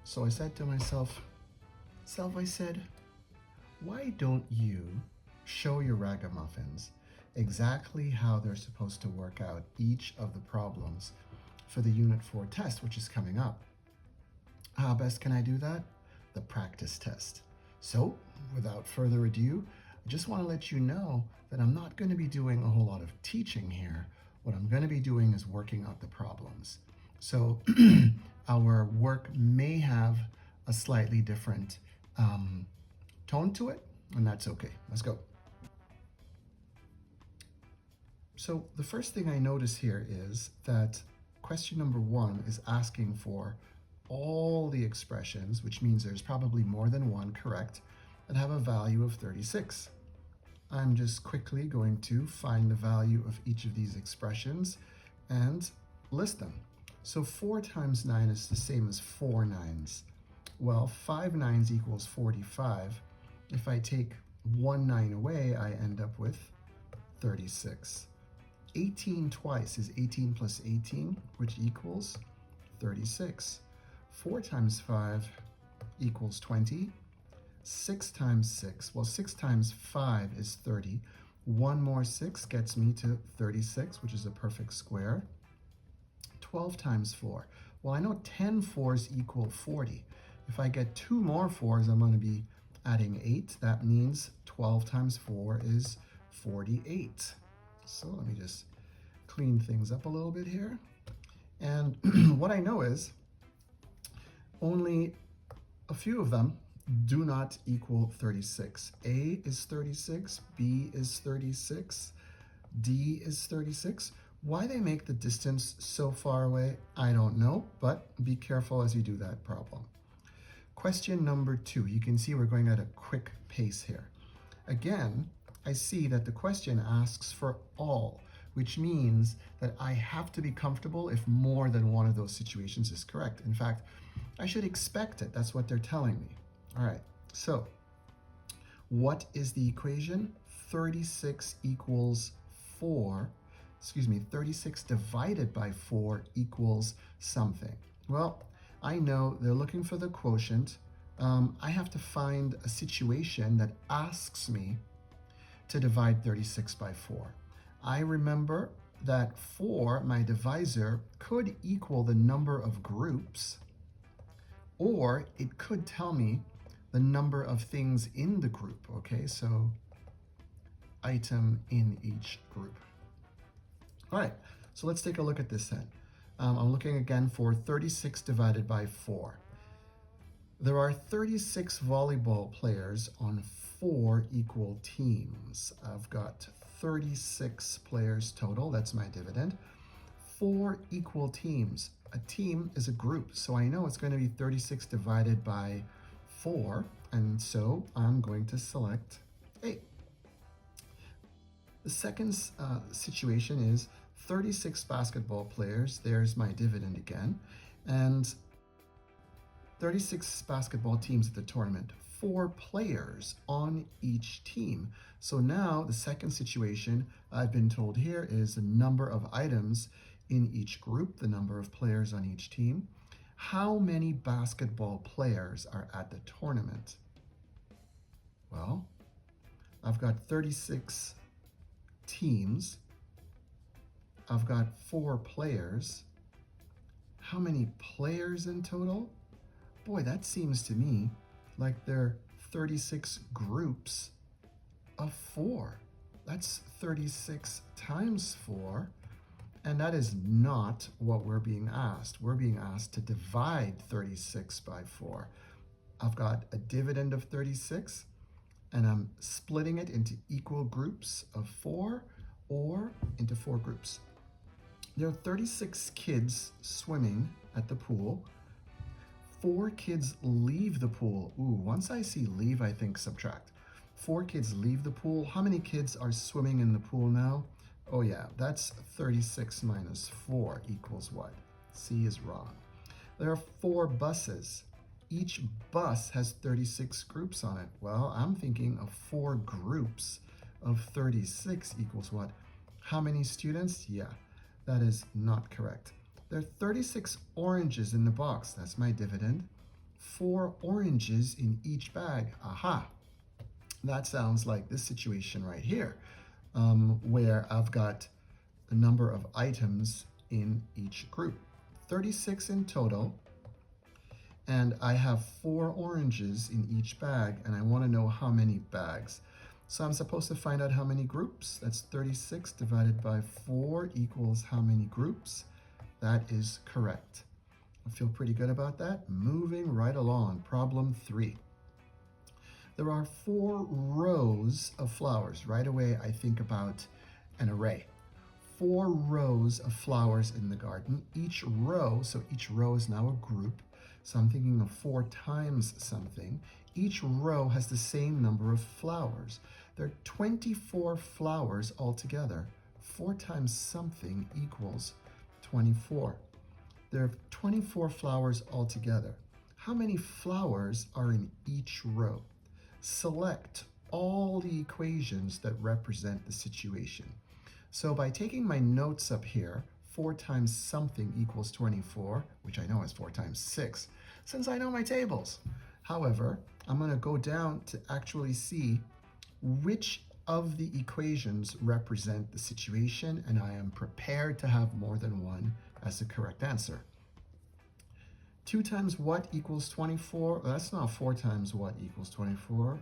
So I said to myself, I said, why don't you show your ragamuffins exactly how they're supposed to work out each of the problems for the Unit 4 test, which is coming up. How best can I do that? The practice test. So, without further ado, I just want to let you know that I'm not going to be doing a whole lot of teaching here. What I'm going to be doing is working out the problems. So, our work may have a slightly different tone to it, and that's okay. Let's go. So the first thing I notice here is that question number 1 is asking for all the expressions, which means there's probably more than one correct, that have a value of 36. I'm just quickly going to find the value of each of these expressions and list them. So 4 times 9 is the same as 4 nines. Well, 5 nines equals 45. If I take 1 9 away, I end up with 36. 18 twice is 18 plus 18, which equals 36. 4 times 5 equals 20. 6 times 6, well, 6 times 5 is 30. 1 more 6 gets me to 36, which is a perfect square. 12 times 4, well, I know 10 fours equal 40. If I get 2 more 4s, I'm going to be adding 8. That means 12 times 4 is 48. So let me just clean things up a little bit here. And what I know is only a few of them do not equal 36. A is 36, B is 36, D is 36. Why they make the distance so far away, I don't know, but be careful as you do that problem. Question number 2, you can see we're going at a quick pace here. Again, I see that the question asks for all, which means that I have to be comfortable if more than one of those situations is correct. In fact, I should expect it. That's what they're telling me. All right, so what is the equation? 36 equals 4. 36 divided by 4 equals something. Well, I know they're looking for the quotient. I have to find a situation that asks me to divide 36 by 4. I remember that 4, my divisor, could equal the number of groups, or it could tell me the number of things in the group, okay? So item in each group. All right, so let's take a look at this then. I'm looking again for 36 divided by 4. There are 36 volleyball players on 4 equal teams. I've got 36 players total, that's my dividend. 4 equal teams. A team is a group, so I know it's going to be 36 divided by 4, and so I'm going to select A. The second situation is 36 basketball players. There's my dividend again. And 36 basketball teams at the tournament. 4 players on each team. So now the second situation I've been told here is the number of items in each group, the number of players on each team. How many basketball players are at the tournament? Well, I've got 36 teams. I've got 4 players. How many players in total? Boy, that seems to me like there are 36 groups of 4. That's 36 times 4. And that is not what we're being asked. We're being asked to divide 36 by 4. I've got a dividend of 36, and I'm splitting it into equal groups of 4 or into 4 groups. There are 36 kids swimming at the pool. 4 kids leave the pool. Ooh, once I see leave, I think subtract. 4 kids leave the pool. How many kids are swimming in the pool now? Oh yeah, that's 36 minus 4 equals what? C is wrong. There are 4 buses. Each bus has 36 groups on it. Well, I'm thinking of 4 groups of 36 equals what? How many students? Yeah, that is not correct. There are 36 oranges in the box. That's my dividend. 4 oranges in each bag. Aha, that sounds like this situation right here, where I've got the number of items in each group. 36 in total, and I have 4 oranges in each bag, and I want to know how many bags. So I'm supposed to find out how many groups. That's 36 divided by 4 equals how many groups? That is correct. I feel pretty good about that. Moving right along, problem 3. There are 4 rows of flowers. Right away, I think about an array. 4 rows of flowers in the garden. Each row, so each row is now a group. So I'm thinking of 4 times something. Each row has the same number of flowers. There are 24 flowers altogether. 4 times something equals 24. There are 24 flowers altogether. How many flowers are in each row? Select all the equations that represent the situation. So by taking my notes up here, 4 times something equals 24, which I know is 4 times 6, since I know my tables. However, I'm going to go down to actually see which of the equations represent the situation, and I am prepared to have more than one as the correct answer. 2 times what equals 24? That's not 4 times what equals 24.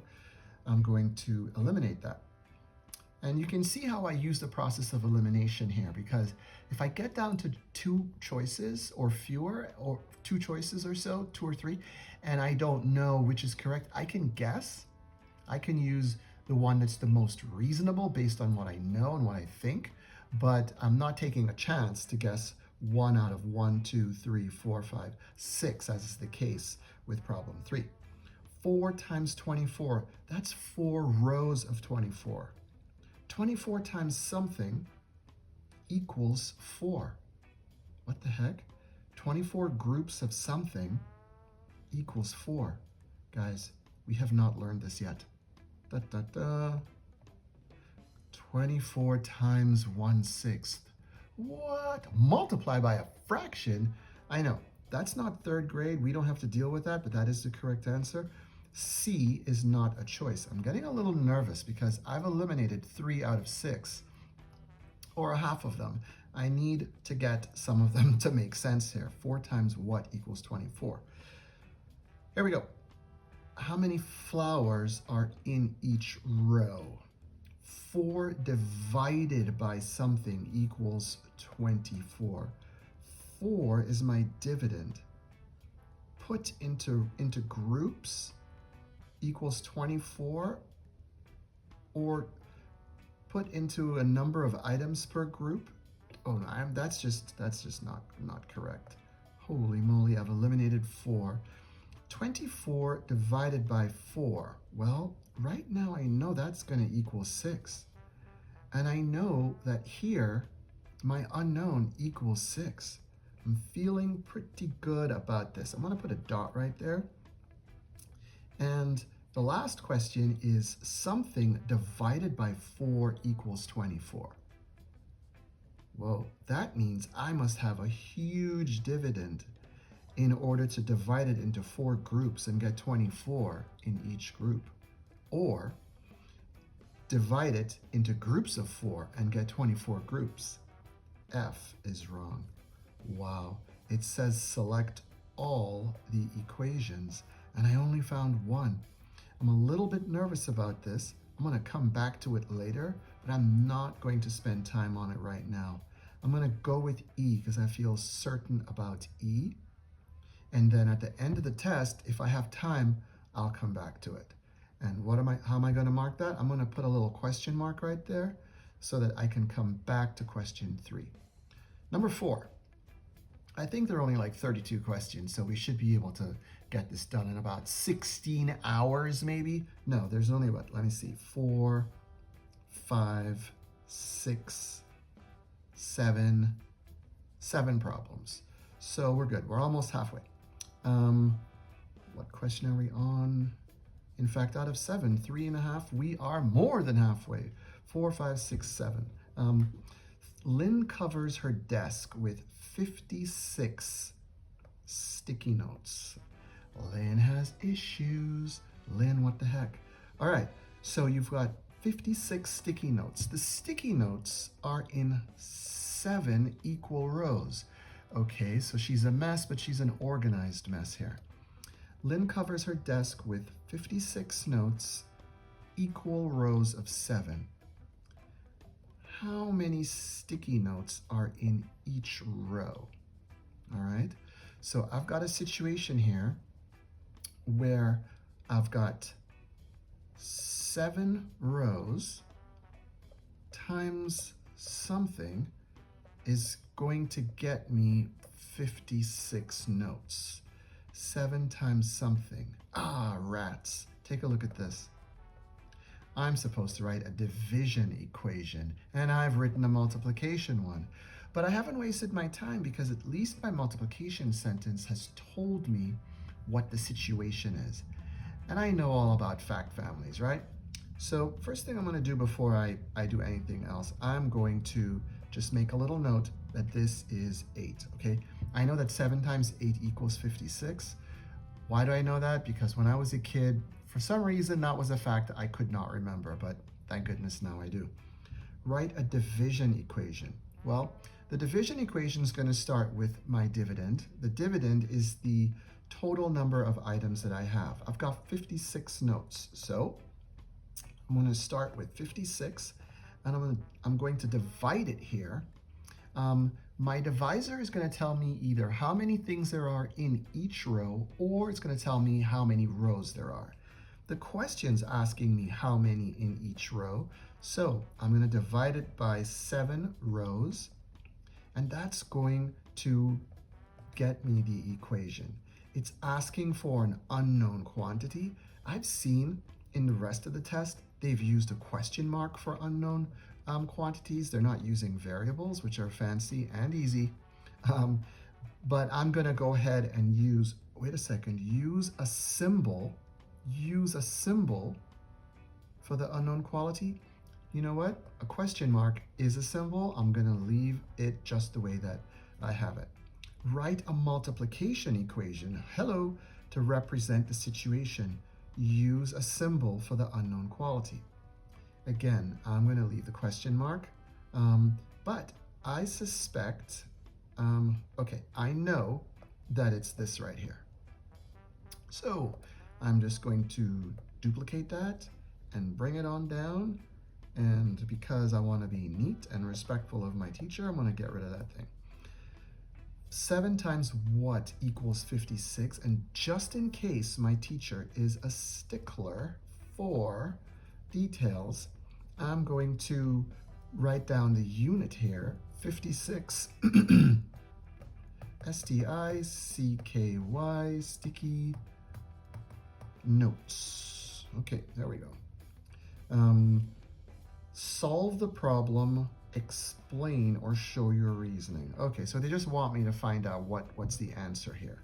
I'm going to eliminate that. And you can see how I use the process of elimination here, because if I get down to 2 choices or fewer, or 2 choices or so, 2 or 3, and I don't know which is correct, I can guess. I can use the one that's the most reasonable based on what I know and what I think, but I'm not taking a chance to guess 1 out of 1, 2, 3, 4, 5, 6, as is the case with problem 3. 4 times 24, that's 4 rows of 24. 24 times something equals 4. What the heck? 24 groups of something equals 4. Guys, we have not learned this yet. 24 times 1/6. What? Multiply by a fraction? I know, that's not 3rd grade. We don't have to deal with that, but that is the correct answer. C is not a choice. I'm getting a little nervous because I've eliminated 3 out of 6, or a half of them. I need to get some of them to make sense here. 4 times what equals 24? Here we go. How many flowers are in each row? 4 divided by something equals 24. 4 is my dividend. Put into groups equals 24, or put into a number of items per group. Oh no, that's just not correct. Holy moly, I've eliminated 4. 24 divided by 4. Well, right now I know that's going to equal 6. And I know that here my unknown equals 6. I'm feeling pretty good about this. I'm going to put a dot right there. And the last question is something divided by 4 equals 24. Whoa, that means I must have a huge dividend in order to divide it into 4 groups and get 24 in each group. Or divide it into groups of 4 and get 24 groups. F is wrong. Wow, it says select all the equations, and I only found 1. I'm a little bit nervous about this. I'm going to come back to it later, but I'm not going to spend time on it right now. I'm going to go with E because I feel certain about E. And then at the end of the test, if I have time, I'll come back to it. And how am I going to mark that? I'm going to put a little question mark right there so that I can come back to question 3. Number 4. I think there are only like 32 questions, so we should be able to get this done in about 16 hours maybe. No, there's only what? Let me see. 4, 5, 6, 7 problems. So we're good. We're almost halfway. What question are we on? In fact, out of 7, 3.5, we are more than halfway. 4, 5, 6, 7. Lynn covers her desk with 56 sticky notes. Lynn has issues. Lynn, what the heck? All right, so you've got 56 sticky notes. The sticky notes are in 7 equal rows. Okay, so she's a mess, but she's an organized mess here. Lynn covers her desk with 56 notes, equal rows of 7. How many sticky notes are in each row? All right, so I've got a situation here where I've got 7 rows times something is going to get me 56 notes. 7 times something. Ah, rats. Take a look at this. I'm supposed to write a division equation, and I've written a multiplication one. But I haven't wasted my time because at least my multiplication sentence has told me what the situation is. And I know all about fact families, right? So first thing I'm going to do before I do anything else, I'm going to just make a little note that this is 8, okay? I know that 7 times 8 equals 56. Why do I know that? Because when I was a kid, for some reason, that was a fact I could not remember, but thank goodness now I do. Write a division equation. Well, the division equation is going to start with my dividend. The dividend is the total number of items that I have. I've got 56 notes, so I'm going to start with 56, and I'm going to divide it here. My divisor is going to tell me either how many things there are in each row, or it's going to tell me how many rows there are. The question's asking me how many in each row, so I'm going to divide it by 7 rows, and that's going to get me the equation. It's asking for an unknown quantity. I've seen in the rest of the test, they've used a question mark for unknown quantities. They're not using variables, which are fancy and easy. But I'm going to go ahead and use a symbol. Use a symbol for the unknown quantity. You know what? A question mark is a symbol. I'm going to leave it just the way that I have it. Write a multiplication equation, to represent the situation. Use a symbol for the unknown quantity. Again, I'm going to leave the question mark, but I suspect, I know that it's this right here. So I'm just going to duplicate that and bring it on down. And because I want to be neat and respectful of my teacher, I'm going to get rid of that thing. 7 times what equals 56? And just in case my teacher is a stickler for details, I'm going to write down the unit here, 56, S-T-I-C-K-Y, sticky notes. Okay, there we go. Solve the problem, explain or show your reasoning. Okay, so they just want me to find out what's the answer here.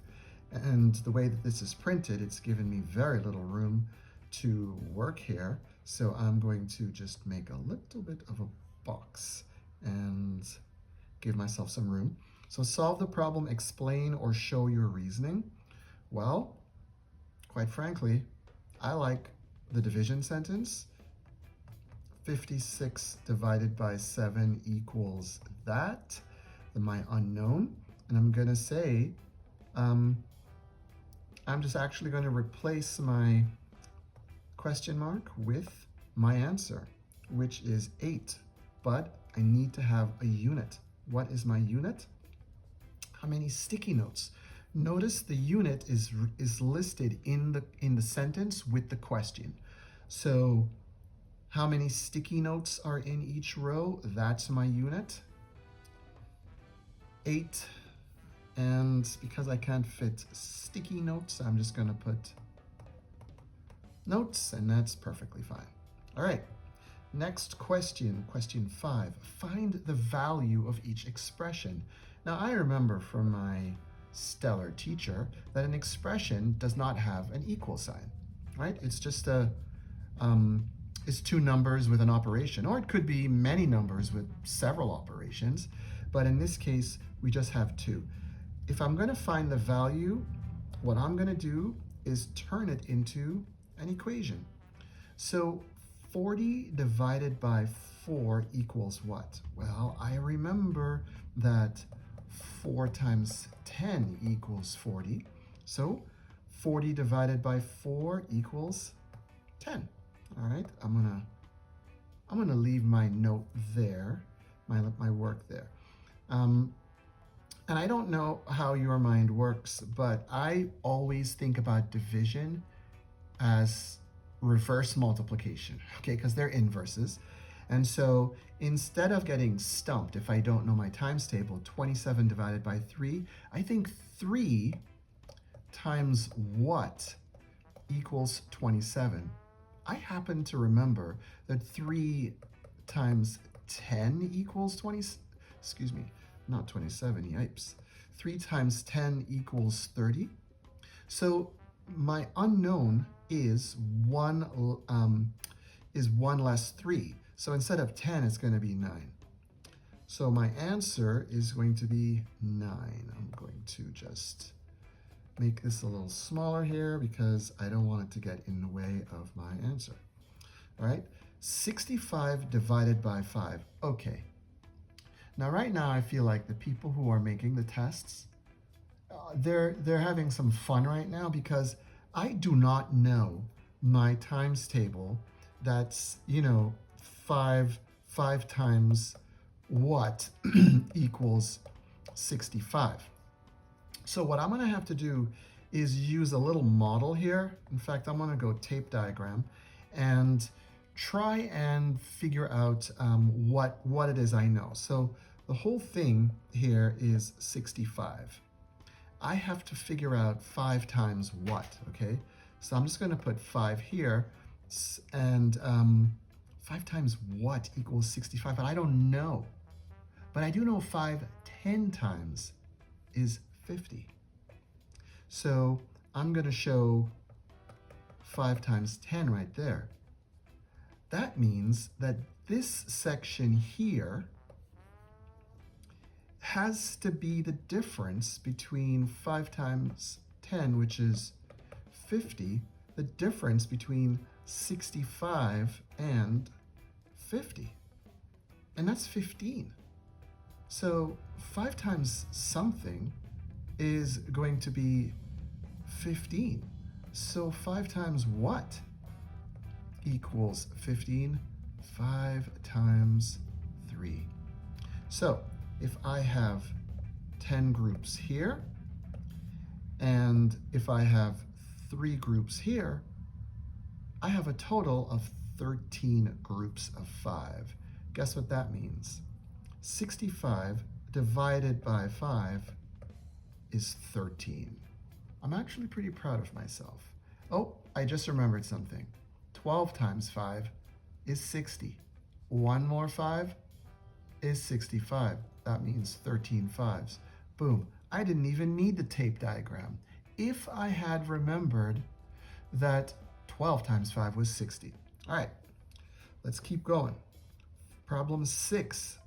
And the way that this is printed, it's given me very little room to work here. So I'm going to just make a little bit of a box and give myself some room. So solve the problem, explain or show your reasoning. Well, quite frankly, I like the division sentence. 56 divided by 7 equals that, my unknown. And I'm going to say, I'm just actually going to replace my question mark with my answer, which is 8. But I need to have a unit. What is my unit? How many sticky notes? Notice the unit is listed in the sentence with the question. So how many sticky notes are in each row? That's my unit. 8. And because I can't fit sticky notes, I'm just going to put notes, and that's perfectly fine. All right, next question, question 5. Find the value of each expression. Now, I remember from my stellar teacher that an expression does not have an equal sign, right? It's just it's 2 numbers with an operation, or it could be many numbers with several operations, but in this case, we just have 2. If I'm going to find the value what I'm going to do is turn it into an equation. So 40 divided by 4 equals what? Well, I remember that 4 times 10 equals 40. So 40 divided by 4 equals 10. All right, I'm gonna leave my note there, my work there. And I don't know how your mind works, but I always think about division as reverse multiplication, okay, because they're inverses. And so instead of getting stumped if I don't know my times table, 27 divided by 3, I think 3 times what equals 27. I happen to remember that 3 times 10 equals 20, excuse me, not 27, yipes. 3 times 10 equals 30. So my unknown is 1 less 3. So instead of 10, it's going to be 9. So my answer is going to be 9. I'm going to just make this a little smaller here because I don't want it to get in the way of my answer. All right, 65 divided by 5. Okay. Now, right now, I feel like the people who are making the tests, they're having some fun right now because I do not know my times table. That's, 5 times what equals 65. So what I'm going to have to do is use a little model here. In fact, I'm going to go tape diagram and try and figure out what it is I know. So the whole thing here is 65. I have to figure out 5 times what, okay? So I'm just going to put 5 here, and 5 times what equals 65, but I don't know. But I do know 5 10 times is 50. So I'm going to show 5 times 10 right there. That means that this section here has to be the difference between 5 times 10, which is 50, the difference between 65 and 50. And that's 15. So 5 times something is going to be 15. So 5 times what equals 15? 5 times 3. So if I have 10 groups here, and if I have 3 groups here, I have a total of 13 groups of 5. Guess what that means? 65 divided by 5 is 13. I'm actually pretty proud of myself. Oh, I just remembered something. 12 times 5 is 60. 1 more 5 is 65. That means 13 5s. Boom. I didn't even need the tape diagram if I had remembered that 12 times 5 was 60. All right, let's keep going. Problem 6.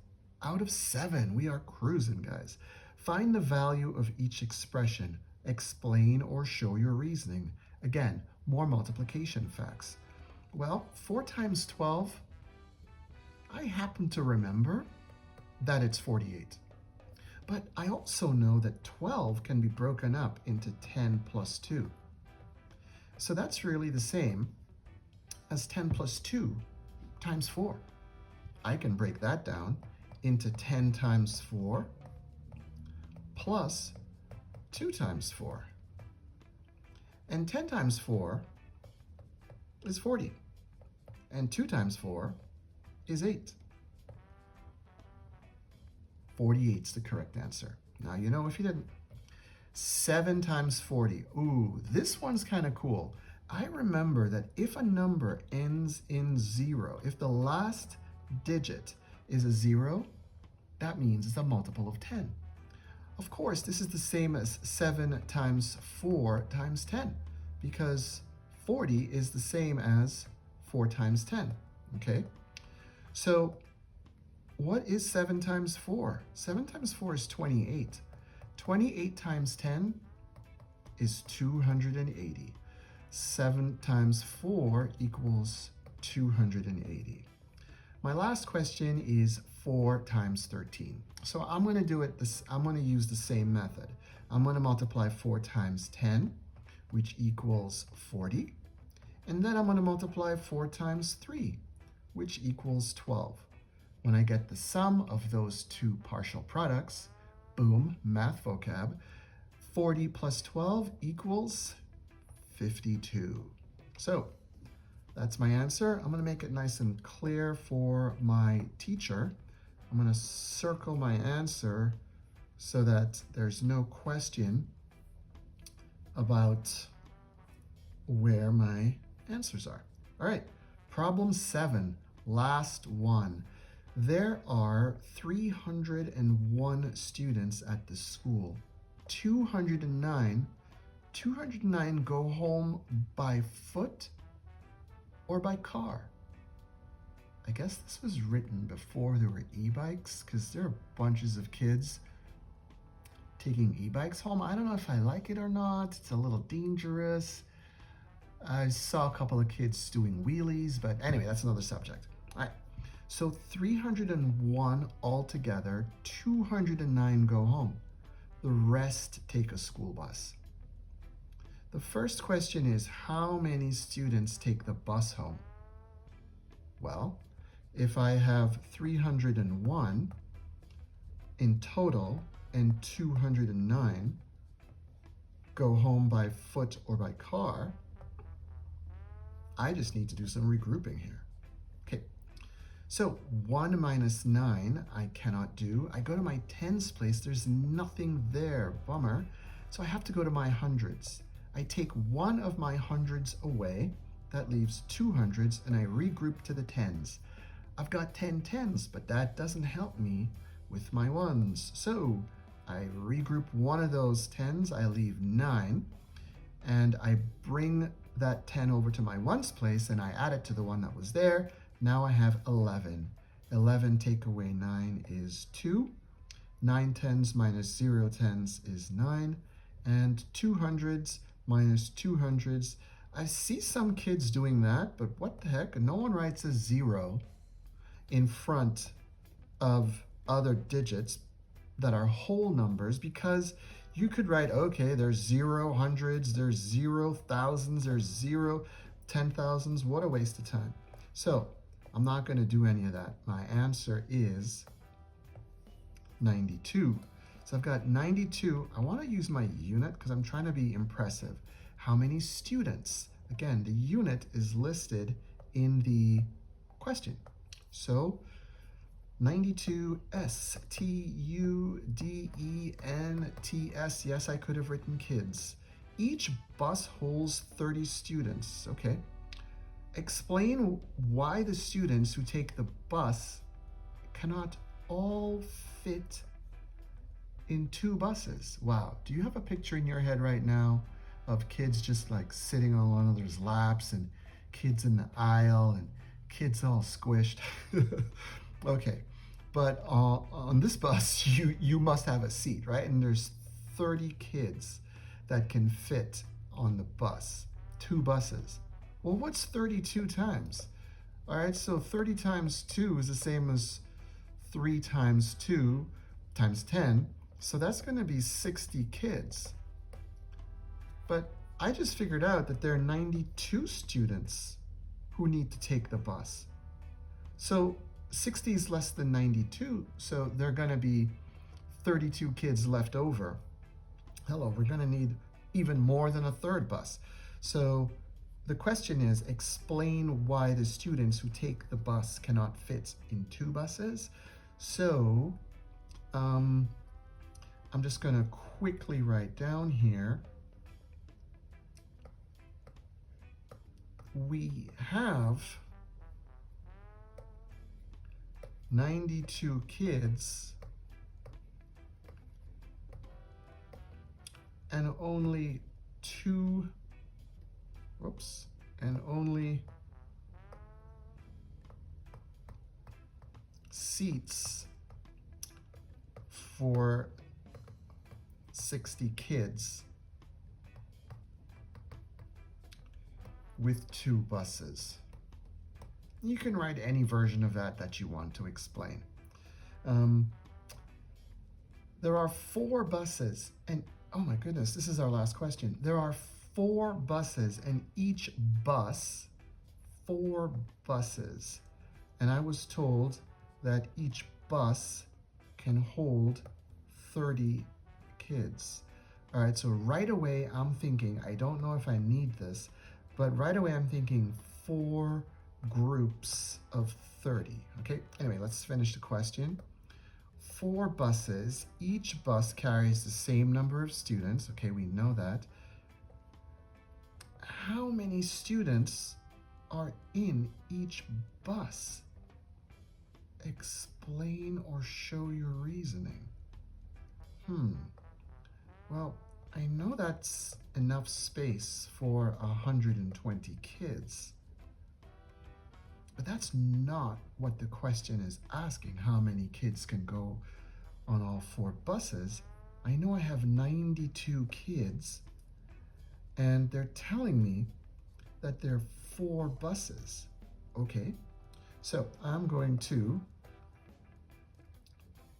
Out of 7, we are cruising, guys. Find the value of each expression. Explain or show your reasoning. Again, more multiplication facts. Well, 4 times 12, I happen to remember that it's 48. But I also know that 12 can be broken up into 10 plus 2. So that's really the same as 10 plus 2 times 4. I can break that down into 10 times 4 plus 2 times 4. And 10 times 4 is 40. And 2 times 4 is 8. 48 is the correct answer. Now, if you didn't. 7 times 40. Ooh, this one's kind of cool. I remember that if a number ends in 0, if the last digit is a 0, that means it's a multiple of 10. Of course, this is the same as 7 times 4 times 10, because 40 is the same as 4 times 10, okay? So what is 7 times 4? 7 times 4 is 28. 28 times 10 is 280. 7 times 4 equals 280. My last question is 4 times 13. So I'm going to do it I'm going to use the same method. I'm going to multiply 4 times 10, which equals 40. And then I'm going to multiply 4 times 3, which equals 12. When I get the sum of those two partial products, boom, math vocab, 40 plus 12 equals 52. So that's my answer. I'm going to make it nice and clear for my teacher. I'm going to circle my answer so that there's no question about where my answers are. All right, problem 7, last one. There are 301 students at the school. 209 go home by foot or by car. I guess this was written before there were e-bikes, because there are bunches of kids taking e-bikes home. I don't know if I like it or not. It's a little dangerous. I saw a couple of kids doing wheelies, but anyway, that's another subject. All right, so 301 altogether, 209 go home. The rest take a school bus. The first question is, how many students take the bus home? Well, if I have 301 in total and 209 go home by foot or by car, I just need to do some regrouping here. Okay, so 1 minus 9 I cannot do. I go to my tens place, there's nothing there, bummer. So I have to go to my hundreds. I take one of my hundreds away, that leaves 2 hundreds, and I regroup to the tens. I've got 10 tens, but that doesn't help me with my ones. So I regroup one of those tens, I leave 9, and I bring that 10 over to my ones place, and I add it to the one that was there. Now I have 11. 11 take away 9 is 2. 9 tens minus 0 tens is 9. And 2 hundreds minus 2 hundreds. I see some kids doing that, but what the heck? No one writes a 0 in front of other digits that are whole numbers, because you could write, okay, there's 0 hundreds, there's 0 thousands, there's 0 10,000s. What a waste of time. So I'm not going to do any of that. My answer is 92. So I've got 92. I want to use my unit because I'm trying to be impressive. How many students? Again, the unit is listed in the question. So 92 students. Yes, I could have written kids. Each bus holds 30 students. Okay. Explain why the students who take the bus cannot all fit in 2 buses. Wow. Do you have a picture in your head right now of kids just like sitting on one another's laps, and kids in the aisle, and kids all squished? Okay. But on this bus, you must have a seat, right? And there's 30 kids that can fit on the bus, 2 buses. Well, what's 32 times? All right, so 30 times 2 is the same as 3 times 2 times 10. So that's going to be 60 kids. But I just figured out that there are 92 students who need to take the bus. So 60 is less than 92, so there are going to be 32 kids left over. Hello, we're going to need even more than a 3rd bus. So the question is, explain why the students who take the bus cannot fit in 2 buses. So I'm just going to quickly write down here. We have 92 kids and only 2 seats for 60 kids. with 2 buses. You can write any version of that you want to explain. There are 4 buses, and oh my goodness, this is our last question. There are 4 buses, and each bus, 4 buses. And I was told that each bus can hold 30 kids. All right, so right away I'm thinking, I don't know if I need this, but right away I'm thinking 4 groups of 30. Okay, anyway, let's finish the question. 4 buses, each bus carries the same number of students. Okay, we know that. How many students are in each bus? Explain or show your reasoning. Well, I know that's enough space for 120 kids. But that's not what the question is asking, how many kids can go on all 4 buses. I know I have 92 kids, and they're telling me that there are 4 buses. Okay, so I'm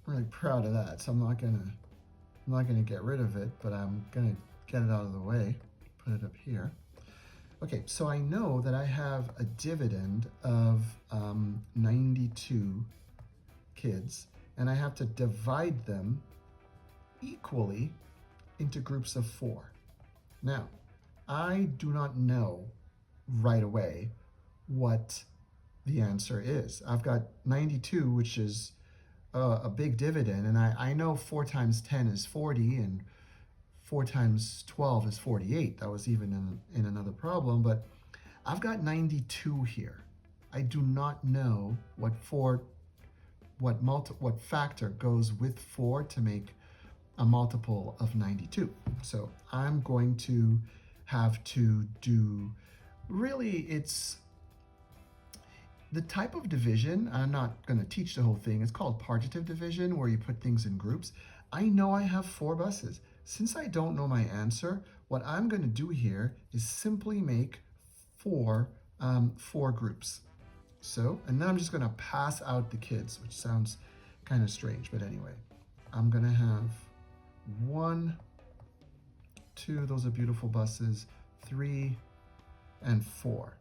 really proud of that, so I'm not gonna get rid of it, but I'm gonna get it out of the way, put it up here. Okay, so I know that I have a dividend of 92 kids, and I have to divide them equally into groups of 4. Now, I do not know right away what the answer is. I've got 92, which is a big dividend, and I know 4 times 10 is 40, and 4 times 12 is 48. That was even in another problem, but I've got 92 here. I do not know what factor goes with 4 to make a multiple of 92. So I'm going to have to do, really, it's the type of division. I'm not going to teach the whole thing. It's called partitive division, where you put things in groups. I know I have 4 buses. Since I don't know my answer, what I'm going to do here is simply make 4 groups. So, and then I'm just going to pass out the kids, which sounds kind of strange, but anyway, I'm going to have 1, 2, those are beautiful buses, 3, and 4.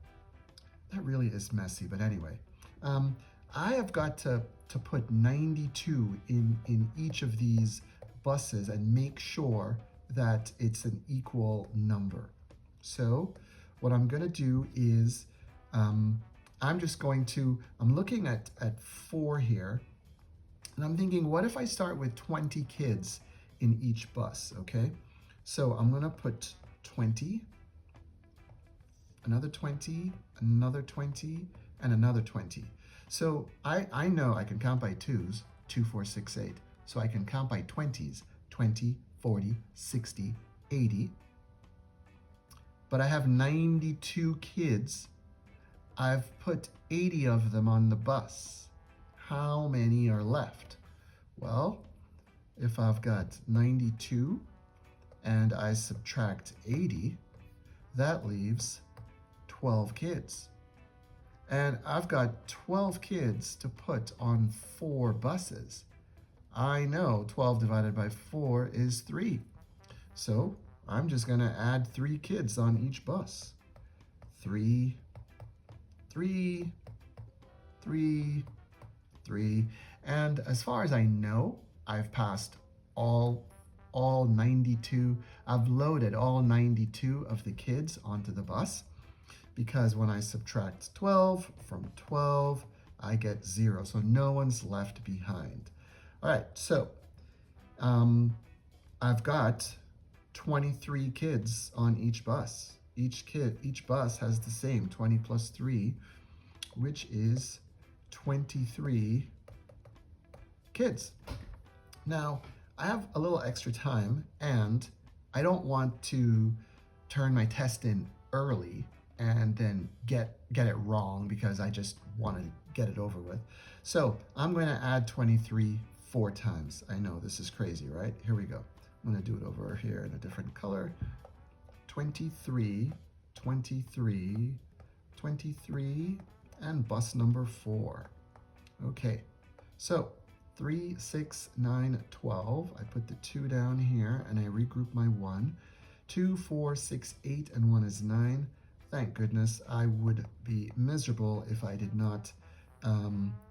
That really is messy, but anyway, I have got to put 92 in each of these buses and make sure that it's an equal number. So what I'm going to do is I'm looking at 4 here, and I'm thinking, what if I start with 20 kids in each bus, okay? So I'm going to put 20, another 20, another 20, and another 20. So I know I can count by 2s, 2, 4, 6, 8. So I can count by 20s, 20, 40, 60, 80. But I have 92 kids. I've put 80 of them on the bus. How many are left? Well, if I've got 92 and I subtract 80, that leaves 12 kids. And I've got 12 kids to put on 4 buses. I know 12 divided by 4 is 3. So I'm just going to add 3 kids on each bus. 3, 3, 3, 3. And as far as I know, I've passed all 92. I've loaded all 92 of the kids onto the bus, because when I subtract 12 from 12, I get 0. So no one's left behind. All right, so I've got 23 kids on each bus. Each bus has the same 20 plus 3, which is 23 kids. Now, I have a little extra time, and I don't want to turn my test in early and then get it wrong because I just want to get it over with. So I'm going to add 23 4 times. I know this is crazy, right? Here we go. I'm going to do it over here in a different color. 23 23, 23, and bus number 4. Okay, so 3, 6, 9, 12. I put the 2 down here and I regroup my 1. 2, 4, 6, 8, and 1 is 9. Thank goodness. I would be miserable if I did not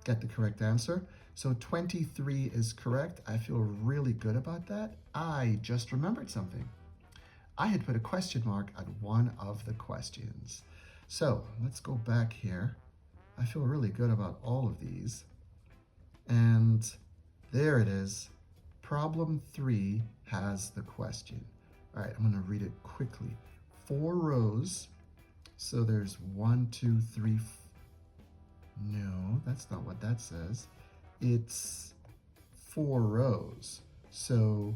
get the correct answer. So 23 is correct. I feel really good about that. I just remembered something. I had put a question mark at one of the questions. So let's go back here. I feel really good about all of these. And there it is. Problem 3 has the question. All right, I'm going to read it quickly. 4 rows. So there's 1, 2, 3. No, that's not what that says. It's 4 rows. So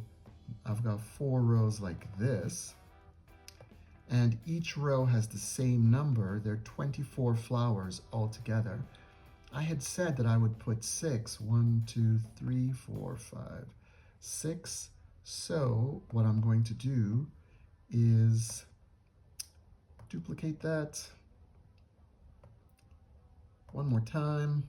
I've got 4 rows like this. And each row has the same number. There are 24 flowers altogether. I had said that I would put 6. 1, 2, 3, 4, 5, 6. So what I'm going to do is duplicate that one more time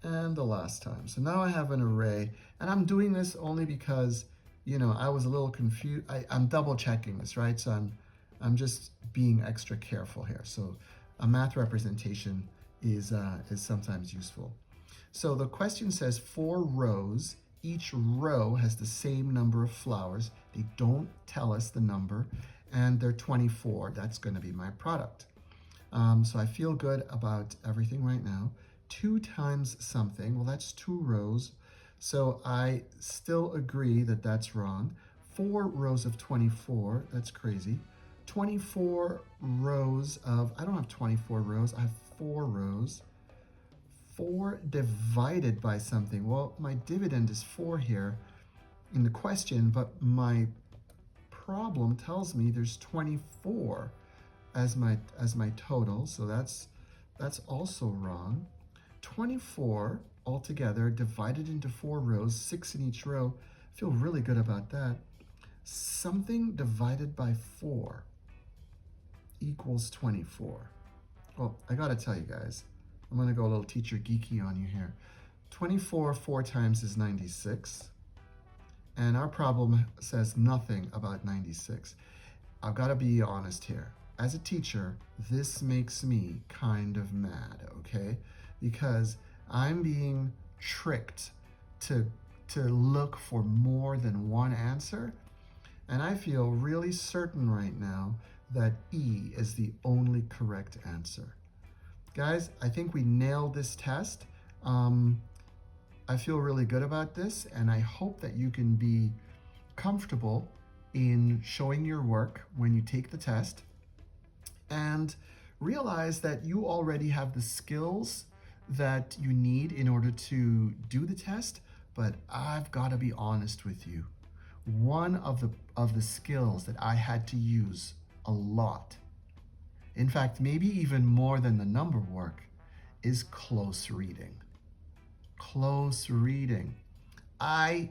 and the last time. So now I have an array, and I'm doing this only because, you know, I was a little confused. I'm double checking this, right? So I'm just being extra careful here. So a math representation is sometimes useful. So the question says 4 rows. Each row has the same number of flowers. They don't tell us the number, and they're 24. That's going to be my product. So I feel good about everything right now. 2 times something, well, that's 2 rows. So I still agree that that's wrong. 4 rows of 24, that's crazy. 24 rows of, I don't have 24 rows, I have 4 rows. 4 divided by something. Well, my dividend is 4 here in the question, but my problem tells me there's 24 as my total, so that's also wrong. 24 altogether divided into 4 rows, 6 in each row. I feel really good about that. Something divided by 4 equals 24. Well, I gotta tell you guys, I'm gonna go a little teacher geeky on you here. 24 4 times is 96. And our problem says nothing about 96. I've gotta be honest here. As a teacher, this makes me kind of mad, okay? Because I'm being tricked to look for more than one answer. And I feel really certain right now that E is the only correct answer. Guys, I think we nailed this test. I feel really good about this, and I hope that you can be comfortable in showing your work when you take the test, and realize that you already have the skills that you need in order to do the test. But I've got to be honest with you. One of the skills that I had to use a lot, in fact, maybe even more than the number work, is close reading. Close reading. I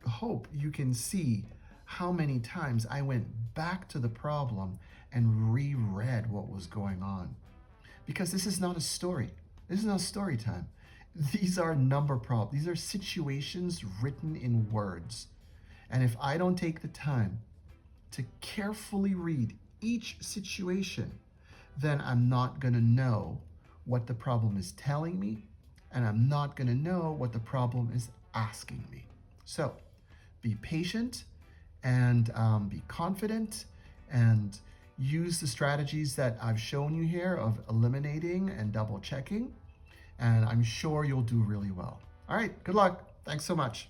hope you can see how many times I went back to the problem and reread what was going on. Because this is not a story. This is not story time. These are number problems. These are situations written in words. And if I don't take the time to carefully read each situation, then I'm not going to know what the problem is telling me, and I'm not going to know what the problem is asking me. So be patient and be confident, and use the strategies that I've shown you here of eliminating and double checking, and I'm sure you'll do really well. All right, good luck. Thanks so much.